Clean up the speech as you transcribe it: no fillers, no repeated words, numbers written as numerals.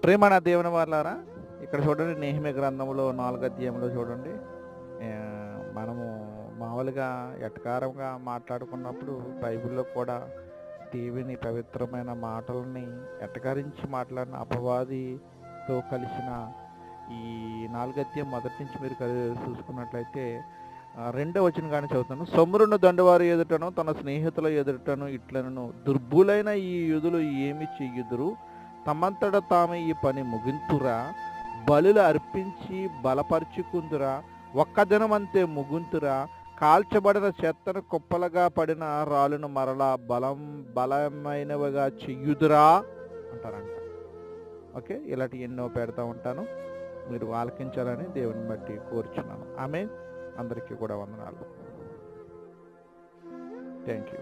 ప్రేమణ దేవుని వాళ్ళారా, ఇక్కడ చూడండి నెహెమ్యా గ్రంథంలో 4వ అధ్యాయంలో చూడండి. మనము మామూలుగా ఎటకారంగా మాట్లాడుకున్నప్పుడు బైబిల్లో కూడా దేవుని పవిత్రమైన మాటలని ఎటకరించి మాట్లాడిన అపవాదితో కలిసిన ఈ 4వ అధ్యాయం మొదటి నుంచి మీరు చూసుకున్నట్లయితే 2వ వచనం కానీ చదువుతాను. సొమ్మురును దండవారు ఎదుటను తన స్నేహితుల ఎదుటను ఇట్లను దుర్బులైన ఈ యూదులు ఏమి చెయ్యుదురు, తమంతట తామే ఈ పని ముగింతురా, బలులు అర్పించి బలపరుచుకుందురా, ఒక్క దినమంతే ముగింతురా, కాల్చబడిన చెత్తను కుప్పలుగా పడిన రాళ్ళను మరలా బలమైనవిగా చెయ్యుదురా అంటారంట. ఓకే, ఇలాంటి ఎన్నో పెడతా ఉంటాను, మీరు ఆలకించాలని దేవుని బట్టి కోరుచున్నాను. ఆమె అందరికీ కూడా వందనాలు. Thank you.